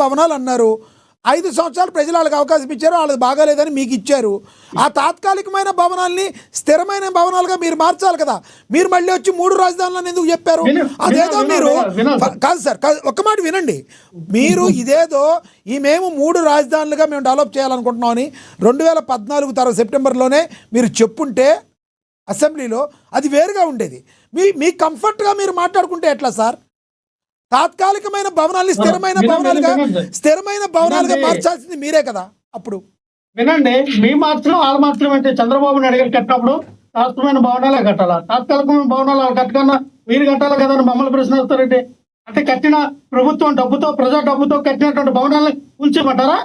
భవనాలు అన్నారు. 5 సంవత్సరాలు ప్రజలు వాళ్ళకి అవకాశం ఇచ్చారు, వాళ్ళకి బాగాలేదని మీకు ఇచ్చారు. ఆ తాత్కాలికమైన భవనాల్ని స్థిరమైన భవనాలుగా మీరు మార్చాలి కదా. మీరు మళ్ళీ వచ్చి 3 రాజధానులను ఎందుకు చెప్పారు? అదేదో మీరు కాదు సార్, ఒక్క మాట వినండి. మీరు ఇదేదో మేము 3 రాజధానులుగా మేము డెవలప్ చేయాలనుకుంటున్నామని 2014 సెప్టెంబర్లోనే మీరు చెప్పుంటే అసెంబ్లీలో అది వేరుగా ఉండేది. మీ కంఫర్ట్గా మీరు మాట్లాడుకుంటే ఎట్లా సార్? తాత్కాలికమైన భవనాల్ని స్థిరమైన భవనాలుగా మార్చాల్సింది మీరే కదా. అప్పుడు వినండి, మీ మాత్రం వాళ్ళు మాత్రం అంటే చంద్రబాబు నాయుడు గారు కట్టినప్పుడు తాత్కాలికమైన భవనాలే కట్టాలా? తాత్కాలికమైన భవనాలు వాళ్ళు కట్టకన్నా మీరు కట్టాలి కదా అని మమ్మల్ని ప్రశ్న వస్తారంటే, అంటే కట్టిన ప్రభుత్వం డబ్బుతో ప్రజా డబ్బుతో కట్టినటువంటి భవనాలను కూల్చోమంటారా?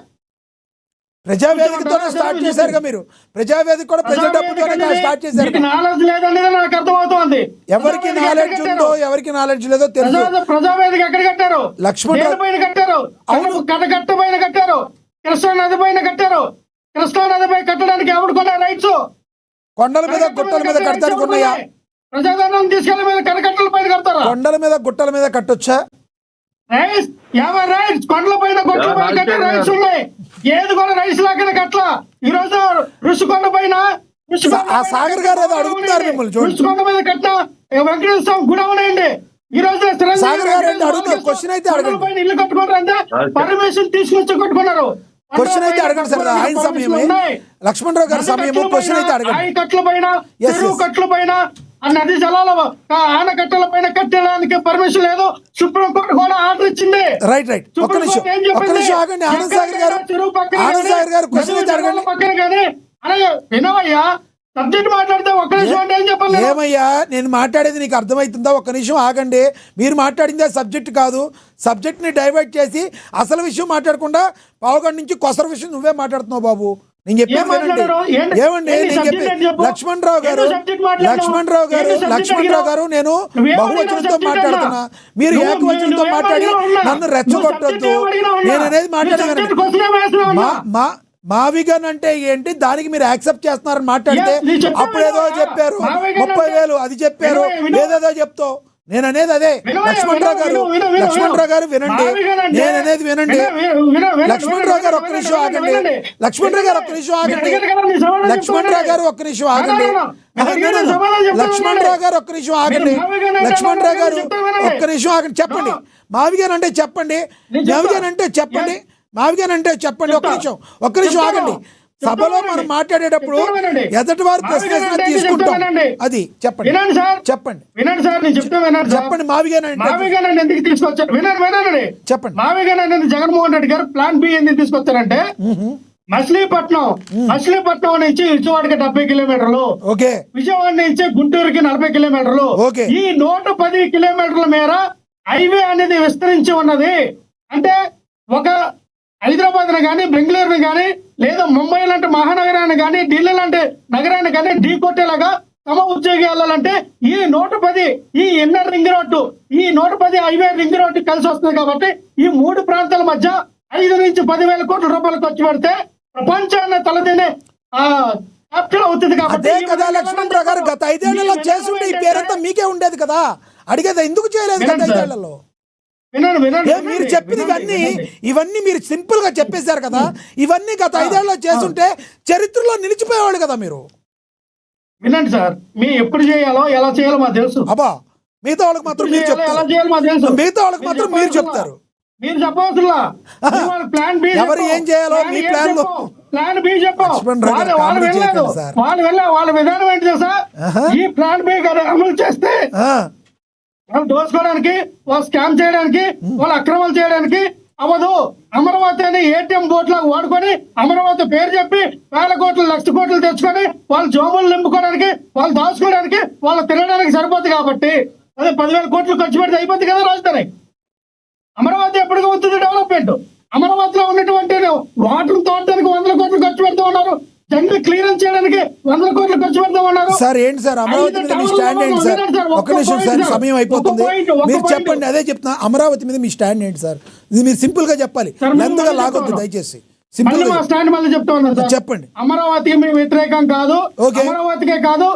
ప్రజావేదికతోనే స్టార్ట్ చేశారుగా మీరు. ప్రజావేదిక కూడా ప్రజా డబ్బుతోనే స్టార్ట్ చేశారు. నాలెడ్జ్ లేదనేది నాకు అర్థమవుతోంది. ఎవరికి నాలెడ్జ్ ఉందో ఎవరికి నాలెడ్జ్ లేదో తెలుసు. ప్రజావేదిక ఎక్కడ కట్టారు? లక్ష్మణ్ పైన కట్టారు, కట్టగట్ట పైన కట్టారు, కృష్ణా నది పైన కట్టారు. కృష్ణా నదిపై కట్టడానికి ఎవరు కొన్న రైట్స్? కొండల మీద గుట్టల మీద కడతానికి ఉన్నాయా? ప్రజాధనం తీసుకెళ్లి మీద కరకట్టల పైన కడతారా? కొండల మీద గుట్టల మీద కట్టొచ్చా? రైట్స్ రైట్స్ కొండల పైన గుట్టల పైన కట్టే రైట్స్ ఉన్నాయి. ఏది కూడా రైట్స్ లాగా కట్టలా. ఈ రోజు ఋషికొండ పైన సాగర్ గారు ఏదో అడుగుతున్నారు మిమ్మల్ని. ఋషికొండ మీద కట్టిన వెంకటేశ్వర స్వామి గుడి ఉన్నాయండి. ఈ రోజు సాగర్ గారు అడుగుతారు. క్వశ్చన్ అయితే అడగండి. ఇల్లు కట్టుకుంటారు అంటే పర్మిషన్ తీసుకొచ్చి కట్టుకున్నారు. క్వశ్చన్ అయితే అడగండి సార్. ఆయన సమయమే, లక్ష్మణరావు గారి సమయము. క్వశ్చన్ అయితే అడగండి. ఆయకట్ల పైన, చెరువు కట్ల పైన, నది జలాల ఆనకట్టల పైన కట్టడానికి పర్మిషన్ లేదు. సుప్రీంకోర్టు కూడా ఆర్డర్ ఇచ్చింది. రైట్ ఒక్క నిమిషం ఆగండి. ఆనంద్ సాగర్ గారు క్వశ్చన్ అయితే అడగండి. పక్కన కానీ అలాగే వినవయ్యా, సబ్జెక్ట్ మాట్లాడితే ఒక్క నిమిషం అంటే ఏం చెప్పాలి? ఏమయ్యా, నేను మాట్లాడేది నీకు అర్థమవుతుందా? ఒక్క నిమిషం ఆగండి. మీరు మాట్లాడిందే సబ్జెక్ట్ కాదు. సబ్జెక్ట్ని డైవర్ట్ చేసి అసలు విషయం మాట్లాడకుండా పావుగంట నుంచి కొసర విషయం నువ్వే మాట్లాడుతున్నావు బాబు. నేను చెప్పేది ఏమండి, నేను చెప్పేది లక్ష్మణరావు గారు నేను బహువచనంతో మాట్లాడుతున్నా, మీరు ఏకవచనంతో మాట్లాడి నన్ను రెచ్చగొట్టొద్దు. నేను అనేది మాట్లాడగలను. మావిగన్ అంటే ఏంటి, దానికి మీరు యాక్సెప్ట్ చేస్తున్నారని మాట్లాడితే అప్పుడేదో చెప్పారు 30,000 అది చెప్పారు, ఏదేదో చెప్తావు. నేను అనేది అదే. లక్ష్మణరావు గారు వినండి, నేను అనేది వినండి. లక్ష్మణరావు గారు ఒక్క నిమిషం ఆగండి. లక్ష్మణరావు గారు ఒక్క నిమిషం ఆగండి. లక్ష్మణరావు గారు ఒక్క నిమిషం ఆగండి. లక్ష్మణరావు గారు ఒక్క నిమిషం ఆగండి. లక్ష్మణరావు గారు ఒక్క నిమిషం ఆగండి. చెప్పండి, మావిగన్ అంటే చెప్పండి, మావిగన్ అంటే చెప్పండి, మావిగన్ అంటే చెప్పండి. ఒక్క నిమిషం ఆగండి. సభలో మనం మాట్లాడేటప్పుడు ఎదటి వారు ప్రశ్న తీసుకుంటాం. అది చెప్పండి. వినండి సార్, నేను చెప్పండి. మావిగన్ ఎందుకు తీసుకొచ్చారు? వినండి చెప్పండి. మావిగన్ అనేది జగన్మోహన్ రెడ్డి గారు ప్లాన్ బి ఎందుకు తీసుకొచ్చారంటే, మచిలీపట్నం నుంచి విజయవాడకి 70 కిలోమీటర్లు, విజయవాడ నుంచి గుంటూరుకి 40 కిలోమీటర్లు, ఈ 110 కిలోమీటర్ల మేర హైవే అనేది విస్తరించి ఉన్నది. అంటే ఒక హైదరాబాద్ కానీ, బెంగళూరుని కానీ, లేదా ముంబై లాంటి మహానగరాన్ని కానీ, ఢిల్లీ లాంటి నగరాన్ని కానీ ఢీ కొట్టేలాగా తమ ఉద్యోగి వెళ్ళాలంటే ఈ 110 ఈ ఇన్నర్ రింగ్ రోడ్డు, ఈ 110 హైవే రింగ్ రోడ్డు కలిసి వస్తుంది. కాబట్టి ఈ 3 ప్రాంతాల మధ్య 5 నుంచి 10,000 కోట్ల రూపాయలు ఖర్చు పెడితే ప్రపంచాన్ని తలదినే క్యాపిటల్ అవుతుంది. కాబట్టి లక్ష్మణరావు గారు గత 5 ఏళ్లలో చేస్తుంటే ఈ పేరంతా మీకే ఉండేది కదా. అడిగేది ఎందుకు చేయలేదు గత 5 ఏళ్లలో? మీరు చెప్పింది ఇవన్నీ మీరు సింపుల్ గా చెప్పేశారు కదా. ఇవన్నీ గత 5 ఏళ్లలో చేస్తుంటే చరిత్రలో నిలిచిపోయేవాళ్ళు కదా మీరు. వినండి సార్, మీ ఎప్పుడు చేయాలో ఎలా చేయాలో మాకు తెలుసు. అబ్బా, మిగతా వాళ్ళకి మాత్రం మీరు చెప్తారు. మీరు చెప్పవసలా. ప్లాన్ బి ఎవరు ఏం చేయాలో మీ ప్లాన్ లో ప్లాన్ బి చెప్పారు. వాళ్ళ విధానం ఏంటి తెలుసా? ఈ ప్లాన్ బి అమలు చేస్తే వాళ్ళు దోసుకోవడానికి, వాళ్ళు స్కామ్ చేయడానికి, వాళ్ళు అక్రమాలు చేయడానికి అవ్వదు. అమరావతి అని ఏటీఎం బోట్లకు వాడుకొని అమరావతి పేరు చెప్పి 1,000 కోట్లు 1,00,000 కోట్లు తెచ్చుకొని వాళ్ళు జోబులు నింపుకోవడానికి, వాళ్ళు దాచుకోవడానికి, వాళ్ళు తినడానికి సరిపోతుంది. కాబట్టి అదే 10,000 కోట్లు ఖర్చు పెడితే అయిపోతుంది కదా రాజధాని. అమరావతి ఎప్పటికీ అవుతుంది డెవలప్మెంట్. అమరావతిలో ఉన్నటువంటి వాటర్ తోడటానికి 100 కోట్లు ఖర్చు పెడతా ఉన్నారు. జంగల్ క్లియరెన్స్ చేయడానికి 100 కోట్లు ఖర్చు పెడతా ఉన్నారు. సార్ ఏంటి సార్ అమరావతి మీద మీ స్టాండ్ ఏంటి సార్? ఒక్క నిమిషం సార్, సమయం అయిపోతుంది. మీరు చెప్పండి, అదే చెప్తున్నా. అమరావతి మీద మీ స్టాండ్ ఏంటి సార్? ఇది మీరు సింపుల్ గా చెప్పాలి, లెంత్ గా లాగొద్దు దయచేసి. చెప్పండి. అమరావతికి మేము వ్యతిరేకం కాదు, అమరావతికే కాదు,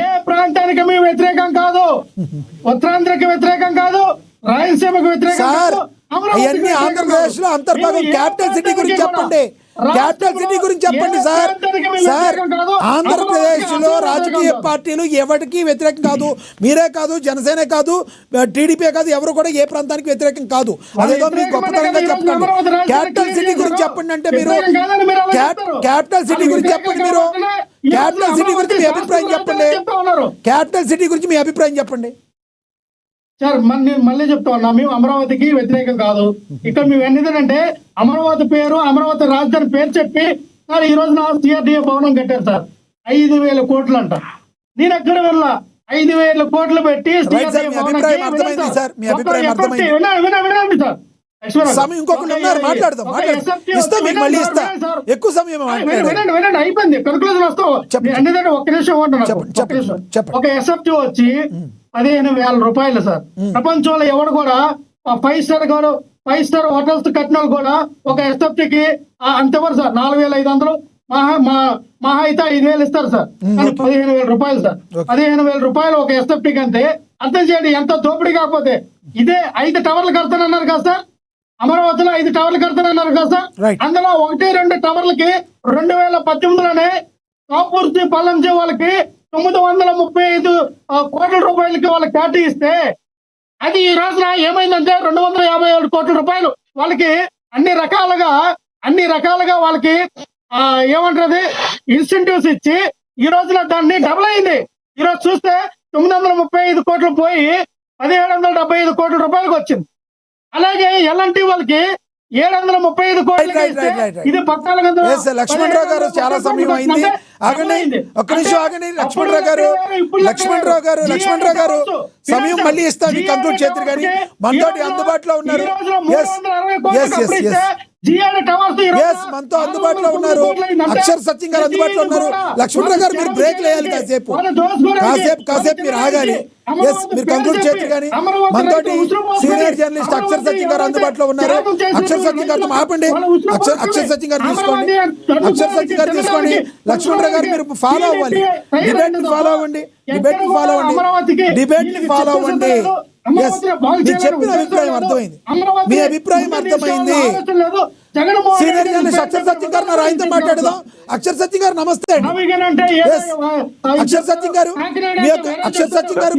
ఏ ప్రాంతానికి మేము వ్యతిరేకం కాదు, ఉత్తరాంధ్రకి వ్యతిరేకం కాదు, రాయలసీమకు వ్యతిరేకం కాదు, అవన్నీ ఆంధ్రప్రదేశ్ లో అంతర్భాగం. క్యాపిటల్ సిటీ గురించి చెప్పండి, క్యాపిటల్ సిటీ గురించి చెప్పండి సార్. సార్ ఆంధ్రప్రదేశ్ లో రాజకీయ పార్టీలు ఎవరికి వ్యతిరేకం కాదు, మీరే కాదు, జనసేన కాదు, టీడీపీ కాదు, ఎవరు కూడా ఏ ప్రాంతానికి వ్యతిరేకం కాదు. అదేదో మీ గొప్పతనంగా చెప్పండి. క్యాపిటల్ సిటీ గురించి చెప్పండి అంటే మీరు క్యాపిటల్ సిటీ గురించి చెప్పండి, మీరు క్యాపిటల్ సిటీ గురించి మీ అభిప్రాయం చెప్పండి. క్యాపిటల్ సిటీ గురించి మీ అభిప్రాయం చెప్పండి సార్. నేను మళ్ళీ చెప్తా ఉన్నా, మేము అమరావతికి వ్యతిరేకం కాదు. ఇక్కడ మేము ఏంటంటే అమరావతి పేరు, అమరావతి రాజధాని పేరు చెప్పి సార్ ఈ రోజు నా సిఆర్డీఏ భవనం కట్టారు సార్, 5,000 కోట్లు అంట. నేను ఎక్కడ వెళ్ళా, 5,000 కోట్లు పెట్టి అయిపోయింది. కన్క్లూజన్ వస్తావు ఎందుకంటే ఒక్క నిమిషం. ఒక ఎస్ఎఫ్టీ వచ్చి 15,000 రూపాయలు సార్. ప్రపంచంలో ఎవరు కూడా 5 స్టార్ హోటల్స్ కట్టిన వాళ్ళు కూడా ఒక ఎస్ఎఫ్టీకి అంతవరకు సార్ 4,500 మహా అయితే 5,000 ఇస్తారు సార్. కానీ 15,000 రూపాయలు సార్. 15,000 రూపాయలు ఒక ఎస్ఎఫ్టీకి అంటే అర్థం చేయండి ఎంత దోపిడీ. కాకపోతే ఇదే 5 టవర్లు కడతానన్నారు కదా సార్, అమరావతిలో 5 టవర్లు కడతానన్నారు కదా సార్. అందులో 1-2 టవర్లకి 2018లోనే కాపూర్తి పల్లంజీ వాళ్ళకి 935 కోట్ల రూపాయలకి వాళ్ళకి కేటాయిస్తే అది ఈ రోజున ఏమైందంటే 257 కోట్ల రూపాయలు వాళ్ళకి అన్ని రకాలుగా వాళ్ళకి ఏమంటారు ఇన్సెంటివ్స్ ఇచ్చి ఈ రోజున దాన్ని డబుల్ అయింది. ఈ రోజు చూస్తే 935 కోట్లు పోయి 1,775 కోట్ల రూపాయలకు వచ్చింది. అలాగే ఎల్ఎన్టీ వాళ్ళకి 735 కోట్లు. ఇది లక్ష్మణరావు గారు చాలా సమయం అయింది, ఆగండి ఒక్క నిమిషం ఆగండి. లక్ష్మణరావు గారు సమయం మళ్ళీ ఇస్తాను, కంక్లూడ్ చేద్దరు కానీ మనతోటి అందుబాటులో ఉన్నారు. మనతో అందుబాటులో ఉన్నారు, అక్షర్ సత్యం గారు అందుబాటులో ఉన్నారు. లక్ష్మణరావు గారు మీరు బ్రేక్ వేయాలి, కాసేపు మీరు ఆగాలి. మీరు కంక్లూడ్ చేద్దరు కానీ మనతోటి సీనియర్ జర్నలిస్ట్ అక్షర్ సత్యం గారు అందుబాటులో ఉన్నారు. అక్షర్ సత్యం గారితో ఆపండి. అక్షర్ సత్యం గారు తీసుకోండి. లక్ష్మణరావు గారు మీరు ఫాలో అవ్వాలి, డిబేట్ ని ఫాలో అవ్వండి. చెప్పిన అభిప్రాయం అర్థమైంది, మీ అభిప్రాయం అర్థమైంది. సీనియర్ జర్నలిస్ట్ అక్షర్ సత్యం గారు ఆయనతో మాట్లాడదాం. అక్షర్ సత్యం గారు నమస్తే అండి. అక్షర్ సత్యం గారు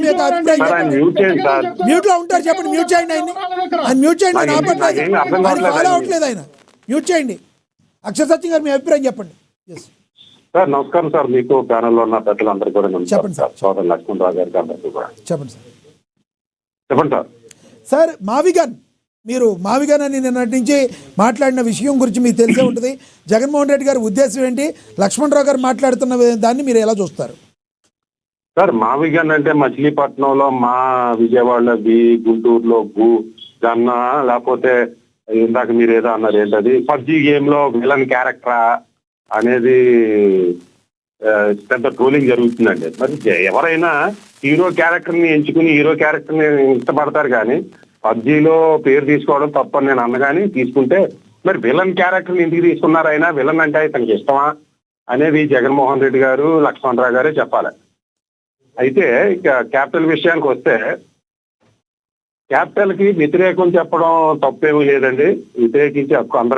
మీ యొక్క అభిప్రాయం మ్యూట్ లో ఉంటారు, చెప్పండి. మ్యూట్ చేయండి ఆయన మ్యూట్ చేయండి. ఆయన ఫాలో అవ్వట్లేదు, ఆయన మ్యూట్ చేయండి. అక్షర్ సత్యం గారు మీ అభిప్రాయం చెప్పండి. సార్ నమస్కారం సార్, మీకు ప్యానల్లో ఉన్న పెద్దలందరూ కూడా చెప్పండి సార్. సోదరు లక్ష్మణరావు గారికి అందరికీ కూడా చెప్పండి సార్. చెప్పండి సార్. సార్ మావిగన్ అని నిన్నటి నుంచి మాట్లాడిన విషయం గురించి మీకు తెలిసే ఉంటుంది. జగన్మోహన్ రెడ్డి గారి ఉద్దేశం ఏంటి, లక్ష్మణరావు గారు మాట్లాడుతున్న దాన్ని మీరు ఎలా చూస్తారు సార్? మావిగన్ అంటే మచిలీపట్నంలో మా, విజయవాడలో బి, గుంటూరులో గు, గన్న, లేకపోతే ఇందాక మీరు ఏదో అన్నారు ఏంటది పబ్జీ గేమ్ లో విలన్ క్యారెక్టరా అనేది పెద్ద ట్రోలింగ్ జరుగుతుందండి. మరి ఎవరైనా హీరో క్యారెక్టర్ ని ఎంచుకుని హీరో క్యారెక్టర్ ని ఇష్టపడతారు, కానీ పబ్జీలో పేరు తీసుకోవడం తప్పని నేను అన్నగాని తీసుకుంటే మరి విలన్ క్యారెక్టర్ ని ఎందుకు తీసుకున్నారు? అయినా విలన్ అంటే తనకి ఇష్టమా అనేది జగన్మోహన్ రెడ్డి గారు, లక్ష్మణరావు గారే చెప్పాలి. అయితే ఇక క్యాపిటల్ విషయానికి వస్తే, క్యాపిటల్ కి వ్యతిరేకం చెప్పడం తప్పేమీ లేదండి. వ్యతిరేకించే హక్కు అందరూ